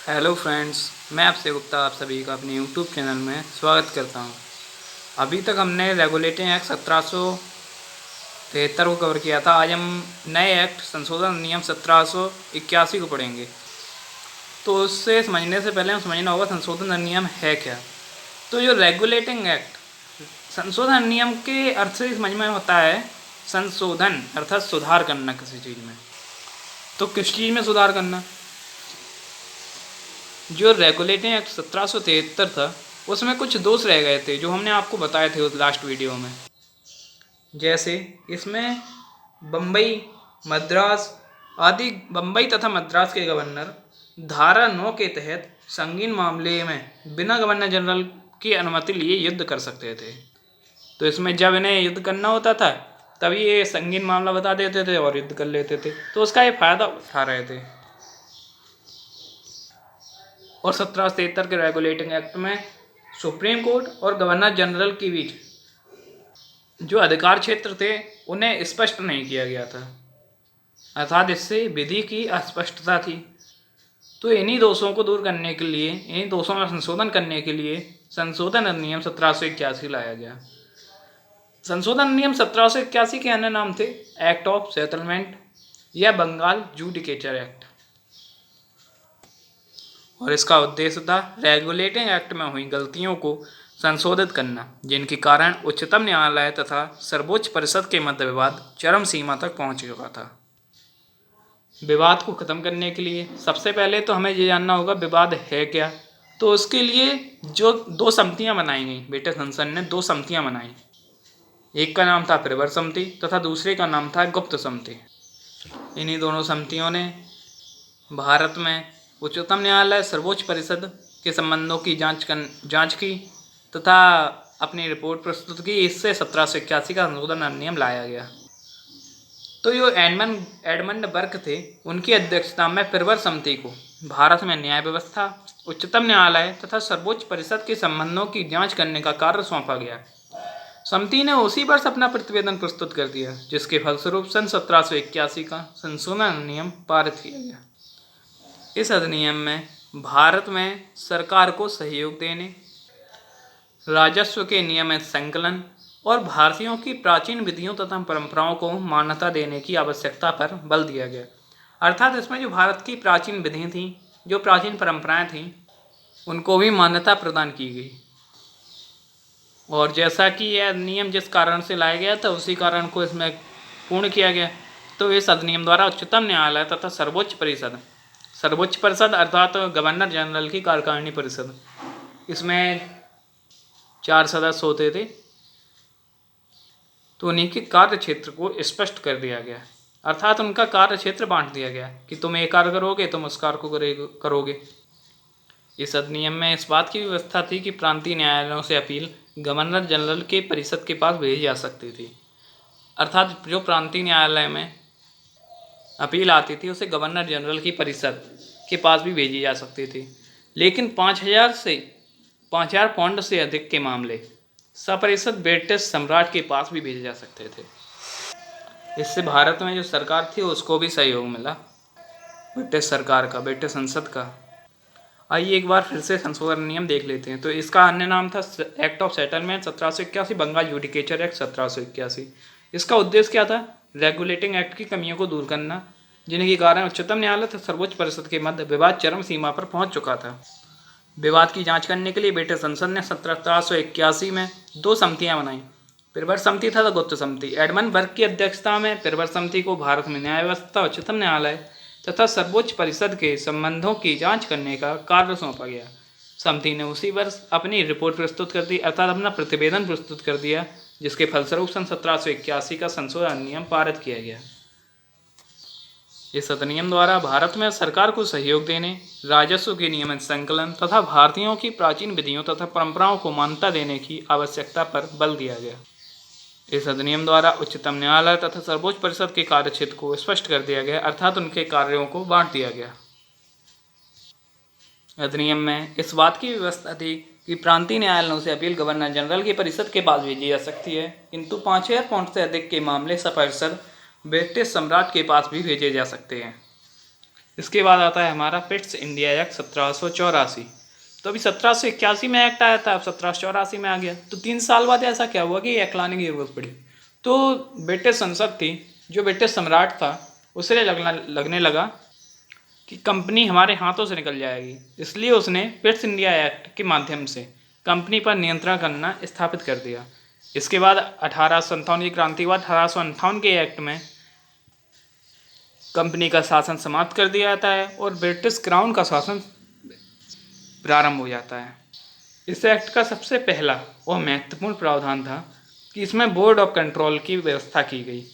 Hello friends, मैं आपसे गुप्ता आप सभी का अपने यूट्यूब चैनल में स्वागत करता हूं। अभी तक हमने रेगुलेटिंग एक्ट 1773 को कवर किया था। आज हम नए एक्ट संशोधन नियम 1781 को पढ़ेंगे। तो उससे समझने से पहले हम समझना होगा संशोधन अधिनियम है क्या। तो जो रेगुलेटिंग एक्ट संशोधन अधिनियम के अर्थ से समझ में होता है संशोधन अर्थात सुधार करना किसी चीज़ में। तो किस चीज़ में सुधार करना? जो रेगुलेटिंग एक्ट 1773 था उसमें कुछ दोष रह गए थे जो हमने आपको बताए थे उस लास्ट वीडियो में। जैसे इसमें बम्बई, मद्रास आदि बम्बई तथा मद्रास के गवर्नर धारा 9 के तहत संगीन मामले में बिना गवर्नर जनरल की अनुमति लिए युद्ध कर सकते थे। तो इसमें जब इन्हें युद्ध करना होता था तभी ये संगीन मामला बता देते थे और युद्ध कर लेते थे। तो उसका ये फायदा उठा रहे थे। और 1773 के रेगुलेटिंग एक्ट में सुप्रीम कोर्ट और गवर्नर जनरल के बीच जो अधिकार क्षेत्र थे उन्हें स्पष्ट नहीं किया गया था, अर्थात इससे विधि की अस्पष्टता थी। तो इन्हीं दोषों को दूर करने के लिए, इन्हीं दोषों में संशोधन करने के लिए संशोधन अधिनियम 1781 लाया गया। संशोधन अधिनियम 1781 के अन्य नाम थे एक्ट ऑफ सेटलमेंट या बंगाल जुडिकेचर एक्ट। और इसका उद्देश्य था रेगुलेटिंग एक्ट में हुई गलतियों को संशोधित करना, जिनके कारण उच्चतम न्यायालय तथा सर्वोच्च परिषद के मध्य विवाद चरम सीमा तक पहुंच चुका था। विवाद को खत्म करने के लिए सबसे पहले तो हमें ये जानना होगा विवाद है क्या। तो उसके लिए जो दो समितियां बनाई गई, ब्रिटिश संसद ने दो समितियां बनाई। एक का नाम था प्रिवर समिति तथा दूसरे का नाम था गुप्त समिति। इन्हीं दोनों समितियों ने भारत में उच्चतम न्यायालय सर्वोच्च परिषद के संबंधों की जांच की तथा अपनी रिपोर्ट प्रस्तुत की। इससे 1781 का संशोधन अधिनियम लाया गया। तो जो एडमंड बर्क थे उनकी अध्यक्षता में प्रिवर समिति को भारत में न्याय व्यवस्था, उच्चतम न्यायालय तथा सर्वोच्च परिषद के संबंधों की जांच करने का कार्य सौंपा गया। समिति ने उसी वर्ष अपना प्रतिवेदन प्रस्तुत कर दिया, जिसके फलस्वरूप सन 1781 का संशोधन अधिनियम पारित किया गया। इस अधिनियम में भारत में सरकार को सहयोग देने, राजस्व के नियमित संकलन और भारतीयों की प्राचीन विधियों तथा परंपराओं को मान्यता देने की आवश्यकता पर बल दिया गया। अर्थात इसमें जो भारत की प्राचीन विधियाँ थीं, जो प्राचीन परंपराएं थीं, उनको भी मान्यता प्रदान की गई। और जैसा कि यह अधिनियम जिस कारण से लाया गया था उसी कारण को इसमें पूर्ण किया गया। तो इस अधिनियम द्वारा उच्चतम न्यायालय तथा सर्वोच्च परिषद अर्थात गवर्नर जनरल की कार्यकारिणी परिषद, इसमें 4 सदस्य होते थे। तो उन्हीं के कार्य क्षेत्र को स्पष्ट कर दिया गया, अर्थात उनका कार्य क्षेत्र बांट दिया गया कि तुम एक कार्य करोगे, तुम उस कार्य को करोगे। इस अधिनियम में इस बात की व्यवस्था थी कि प्रांतीय न्यायालयों से अपील गवर्नर जनरल के परिषद के पास भेजी जा सकती थी। अर्थात जो प्रांतीय न्यायालय में अपील आती थी उसे गवर्नर जनरल की परिषद के पास भी भेजी जा सकती थी। लेकिन 5,000 पाउंड से अधिक के मामले सपरिषद ब्रिटिश सम्राट के पास भी भेजे जा सकते थे। इससे भारत में जो सरकार थी उसको भी सहयोग मिला, ब्रिटिश सरकार का, ब्रिटिश संसद का। आइए एक बार फिर से संशोधन नियम देख लेते हैं। तो इसका अन्य नाम था act of settlement 1781, Bengal judicature act 1781। इसका उद्देश्य क्या था? रेगुलेटिंग एक्ट की कमियों को दूर करना, जिनके कारण उच्चतम न्यायालय तथा सर्वोच्च परिषद के मध्य विवाद चरम सीमा पर पहुंच चुका था। विवाद की जांच करने के लिए ब्रिटिश संसद ने 1781 में दो समितियां बनाई। प्रिवर समिति तथा गुप्त समिति। एडमंड बर्क की अध्यक्षता में प्रिवर समिति को भारत में न्याय व्यवस्था, उच्चतम न्यायालय तथा सर्वोच्च परिषद के संबंधों की जांच करने का कार्य सौंपा गया। समिति ने उसी वर्ष अपनी रिपोर्ट प्रस्तुत कर दी, अर्थात अपना प्रतिवेदन प्रस्तुत कर दिया, जिसके फलस्वरूप सन 1781 का संशोधन अधिनियम पारित किया गया। इस अधिनियम द्वारा भारत में सरकार को सहयोग देने, राजस्व के नियमित संकलन तथा भारतीयों की प्राचीन विधियों तथा परंपराओं को मान्यता देने की आवश्यकता पर बल दिया गया। इस अधिनियम द्वारा उच्चतम न्यायालय तथा सर्वोच्च परिषद के कार्यक्षेत्र को स्पष्ट कर दिया गया, अर्थात उनके कार्यों को बांट दिया गया। अधिनियम में इस बात की व्यवस्था थी कि प्रांतीय न्यायालयों से अपील गवर्नर जनरल की परिषद के पास भेजी जा सकती है, किंतु 5,000 पाउंड से अधिक के मामले सपरिषद ब्रिटिश सम्राट के पास भी भेजे जा सकते हैं। इसके बाद आता है हमारा पिट्स इंडिया एक्ट 1784। तो अभी 1781 में एक्ट आया था, अब 1784 में आ गया। तो 3 साल बाद ऐसा क्या हुआ कि ये एक्ट लाने की जरूरत पड़ी। तो ब्रिटिश संसद थी, जो ब्रिटिश सम्राट था, उसे लगने लगा कि कंपनी हमारे हाथों से निकल जाएगी, इसलिए उसने पिट्स इंडिया एक्ट के माध्यम से कंपनी पर नियंत्रण करना स्थापित कर दिया। इसके बाद 1857 की क्रांति के बाद 1858 के एक्ट में कंपनी का शासन समाप्त कर दिया जाता है और ब्रिटिश क्राउन का शासन प्रारंभ हो जाता है। इस एक्ट का सबसे पहला और महत्वपूर्ण प्रावधान था कि इसमें बोर्ड ऑफ कंट्रोल की व्यवस्था की गई।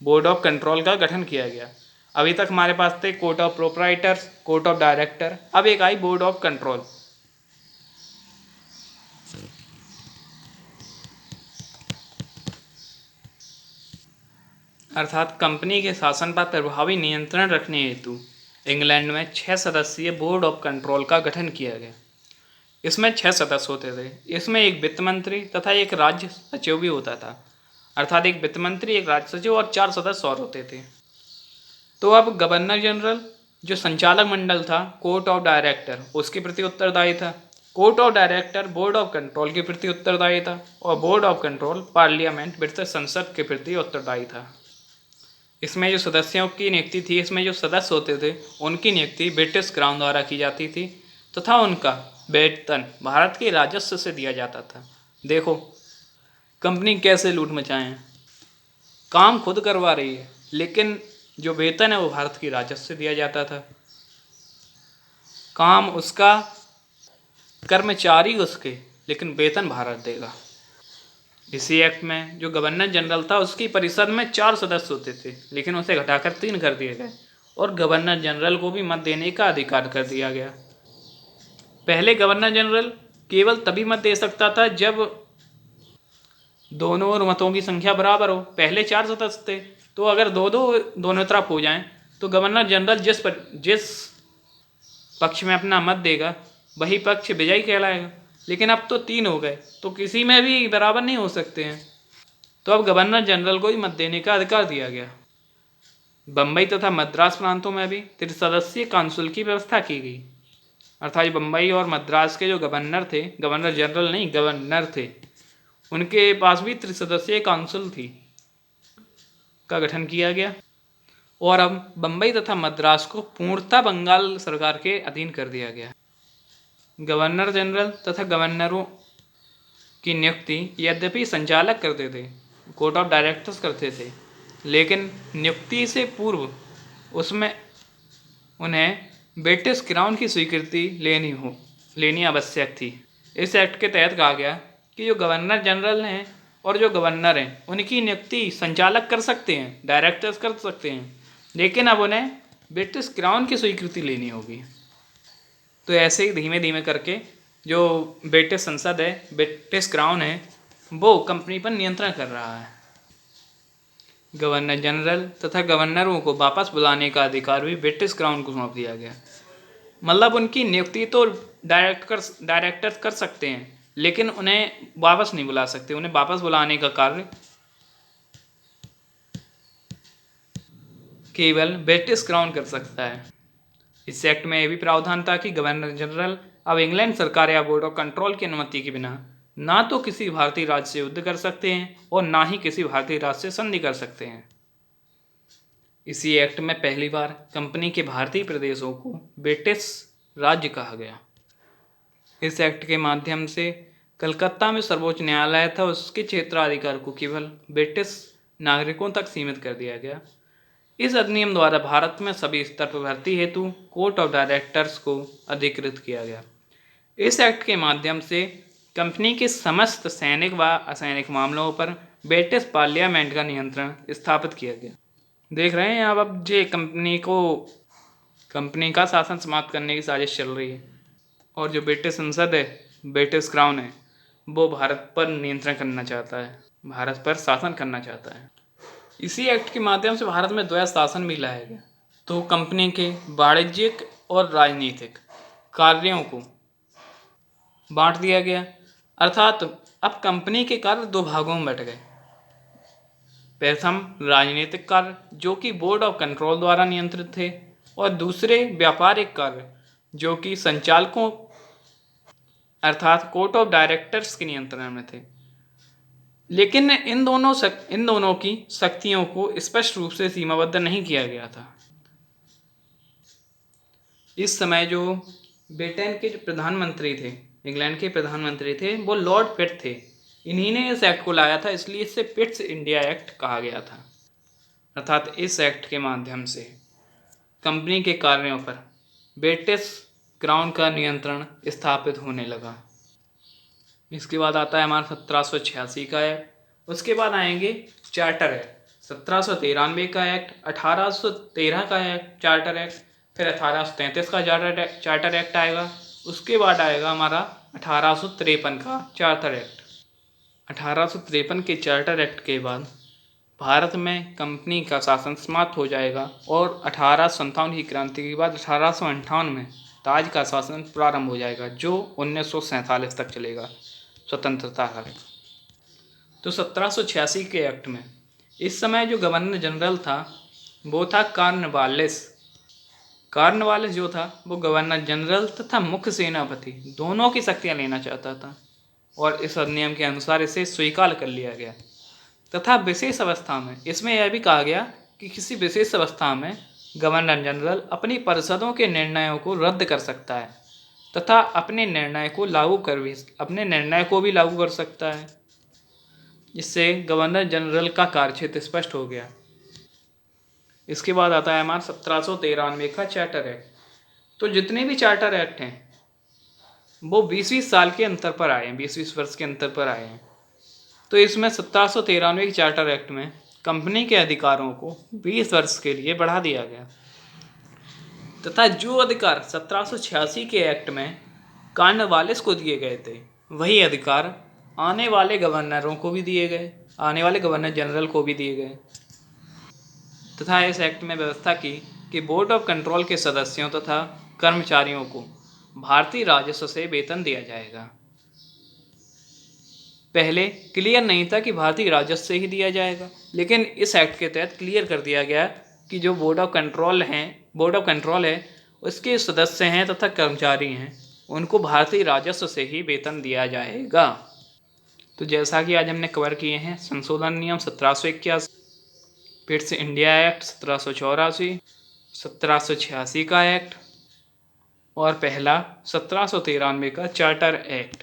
बोर्ड ऑफ कंट्रोल का गठन किया गया। अभी तक हमारे पास थे court of proprietors, court of director, अब एक आई बोर्ड ऑफ कंट्रोल। अर्थात कंपनी के शासन पर प्रभावी नियंत्रण रखने हेतु इंग्लैंड में 6 सदस्यीय बोर्ड ऑफ कंट्रोल का गठन किया गया। इसमें 6 सदस्य होते थे। इसमें एक वित्त मंत्री तथा एक राज्य सचिव भी होता था। अर्थात एक वित्त मंत्री, एक राज्य सचिव और 4 सदस्य और होते थे। तो अब गवर्नर जनरल, जो संचालक मंडल था कोर्ट ऑफ डायरेक्टर, उसके प्रति उत्तरदायी था। Court of director board of control के प्रति उत्तरदायी था और board of control parliament, British संसद के प्रति उत्तरदायी था। इसमें जो सदस्यों की नियुक्ति थी, इसमें जो सदस्य होते थे उनकी नियुक्ति ब्रिटिश क्राउन द्वारा की जाती थी तथा उनका वेतन भारत के राजस्व से दिया जाता था। देखो कंपनी कैसे लूट मचाए, काम खुद करवा रही है लेकिन जो वेतन है वो भारत की राजस्व से दिया जाता था। काम उसका, कर्मचारी उसके, लेकिन वेतन भारत देगा। इसी एक्ट में जो गवर्नर जनरल था उसकी परिषद में 4 सदस्य होते थे, लेकिन उसे घटाकर 3 कर दिए गए और गवर्नर जनरल को भी मत देने का अधिकार कर दिया गया। पहले गवर्नर जनरल केवल तभी मत दे सकता था जब दोनों मतों की संख्या बराबर हो। पहले 4 सदस्य थे, तो अगर दोनों तरफ हो जाएं तो गवर्नर जनरल जिस पक्ष में अपना मत देगा वही पक्ष विजयी कहलाएगा। लेकिन अब तो 3 हो गए, तो किसी में भी बराबर नहीं हो सकते हैं, तो अब गवर्नर जनरल को ही मत देने का अधिकार दिया गया। बम्बई तथा मद्रास प्रांतों में भी त्रिसदस्यीय काउंसिल की व्यवस्था की गई। अर्थात बम्बई और मद्रास के जो गवर्नर थे, गवर्नर जनरल नहीं गवर्नर थे, उनके पास भी त्रिसदस्यीय काउंसिल थी का गठन किया गया और अब बम्बई तथा मद्रास को पूर्णतः बंगाल सरकार के अधीन कर दिया गया। गवर्नर जनरल तथा गवर्नरों की नियुक्ति यद्यपि संचालक करते थे, कोर्ट ऑफ डायरेक्टर्स करते थे, लेकिन नियुक्ति से पूर्व उसमें उन्हें ब्रिटिश क्राउन की स्वीकृति लेनी आवश्यक थी। इस एक्ट के तहत कहा गया कि जो गवर्नर जनरल हैं और जो गवर्नर हैं उनकी नियुक्ति संचालक कर सकते हैं, डायरेक्टर्स कर सकते हैं, लेकिन अब उन्हें ब्रिटिश क्राउन की स्वीकृति लेनी होगी। तो ऐसे ही धीमे धीमे करके जो ब्रिटिश संसद है, ब्रिटिश क्राउन है, वो कंपनी पर नियंत्रण कर रहा है। गवर्नर जनरल तथा गवर्नरों को वापस बुलाने का अधिकार भी ब्रिटिश क्राउन को सौंप दिया गया। मतलब उनकी नियुक्ति तो डायरेक्टर्स कर सकते हैं, लेकिन उन्हें वापस नहीं बुला सकते। उन्हें वापस बुलाने का कार्य केवल ब्रिटिश क्राउन कर सकता है। इस एक्ट में यह भी प्रावधान था कि गवर्नर जनरल अब इंग्लैंड सरकार या बोर्ड ऑफ कंट्रोल की अनुमति के बिना ना तो किसी भारतीय राज्य से युद्ध कर सकते हैं और ना ही किसी भारतीय राज्य से संधि कर सकते हैं। इसी एक्ट में पहली बार कंपनी के भारतीय प्रदेशों को ब्रिटिश राज्य कहा गया। इस एक्ट के माध्यम से कलकत्ता में सर्वोच्च न्यायालय था, उसके क्षेत्राधिकार को केवल ब्रिटिश नागरिकों तक सीमित कर दिया गया। इस अधिनियम द्वारा भारत में सभी स्तर पर भर्ती हेतु कोर्ट ऑफ डायरेक्टर्स को अधिकृत किया गया। इस एक्ट के माध्यम से कंपनी के समस्त सैनिक व असैनिक मामलों पर ब्रिटिश पार्लियामेंट का नियंत्रण स्थापित किया गया। देख रहे हैं आप, अब जे कंपनी का शासन समाप्त करने की साजिश चल रही है और जो ब्रिटिश संसद है, ब्रिटिश क्राउन है, वो भारत पर नियंत्रण करना चाहता है, भारत पर शासन करना चाहता है। इसी एक्ट के माध्यम से भारत में द्वैध शासन भी लाया गया। तो कंपनी के वाणिज्यिक और राजनीतिक कार्यों को बांट दिया गया। अर्थात अब कंपनी के कार्य 2 भागों में बट गए। प्रथम राजनीतिक कार्य, जो कि बोर्ड ऑफ कंट्रोल द्वारा नियंत्रित थे, और दूसरे व्यापारिक कार्य जो कि संचालकों अर्थात कोर्ट ऑफ डायरेक्टर्स के नियंत्रण में थे। लेकिन इन दोनों की शक्तियों को स्पष्ट रूप से सीमाबद्ध नहीं किया गया था। इस समय जो ब्रिटेन के जो प्रधानमंत्री थे, इंग्लैंड के प्रधानमंत्री थे, वो लॉर्ड पिट थे। इन्हीं ने इस एक्ट को लाया था, इसलिए इसे पिट्स इंडिया एक्ट कहा गया था। अर्थात इस एक्ट के माध्यम से कंपनी के कार्यों पर ब्रिटिश क्राउन का नियंत्रण स्थापित होने लगा। इसके बाद आता है हमारा 1786 का एक्ट। उसके बाद आएंगे चार्टर एक्ट, 1793 का एक्ट, 1813 का एक्ट चार्टर एक्ट, फिर 1833 का चार्टर एक्ट आएगा। उसके बाद आएगा हमारा 1853 का चार्टर एक्ट। 1853 के चार्टर एक्ट के बाद भारत में कंपनी का शासन समाप्त हो जाएगा और 1857 की क्रांति के बाद 1858 में ताज का शासन प्रारंभ हो जाएगा, जो 1947 तक चलेगा स्वतंत्रता तक। तो 1786 के एक्ट में इस समय जो गवर्नर जनरल था वो था कॉर्नवालिस। कॉर्नवालिस जो था वो गवर्नर जनरल तथा मुख्य सेनापति दोनों की शक्तियाँ लेना चाहता था और इस अधिनियम के अनुसार इसे स्वीकार कर लिया गया। तथा विशेष अवस्था में इसमें यह भी कहा गया कि किसी विशेष अवस्था में गवर्नर जनरल अपनी परिषदों के निर्णयों को रद्द कर सकता है तथा अपने निर्णय को भी लागू कर सकता है। इससे गवर्नर जनरल का कार्यक्षेत्र स्पष्ट हो गया। इसके बाद आता है हमारा 1793 का चार्टर एक्ट। तो जितने भी चार्टर एक्ट हैं वो 20-20 साल के अंतर पर आए हैं, 20-20 वर्ष के अंतर पर आए हैं। तो इसमें 1793 के चार्टर एक्ट में कंपनी के अधिकारों को 20 वर्ष के लिए बढ़ा दिया गया तथा जो अधिकार 1786 के एक्ट में कॉर्नवालिस को दिए गए थे वही अधिकार आने वाले गवर्नरों को भी दिए गए, आने वाले गवर्नर जनरल को भी दिए गए। तथा इस एक्ट में व्यवस्था की कि बोर्ड ऑफ कंट्रोल के सदस्यों तथा कर्मचारियों को भारतीय राजस्व से वेतन दिया जाएगा। पहले क्लियर नहीं था कि भारतीय राजस्व से ही दिया जाएगा, लेकिन इस एक्ट के तहत क्लियर कर दिया गया कि जो बोर्ड ऑफ कंट्रोल है उसके सदस्य हैं तथा कर्मचारी हैं, उनको भारतीय राजस्व से ही वेतन दिया जाएगा। तो जैसा कि आज हमने कवर किए हैं संशोधन नियम 1781, पिट्स इंडिया एक्ट 1784, 1786 का एक्ट और पहला 1793 का चार्टर एक्ट।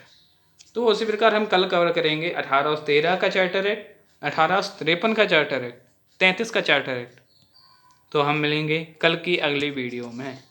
तो उसी प्रकार हम कल कवर करेंगे 1813 का चार्टर एक्ट, 1853 का चार्टर एक्ट, 33 का चार्टर एक्ट। तो हम मिलेंगे कल की अगली वीडियो में।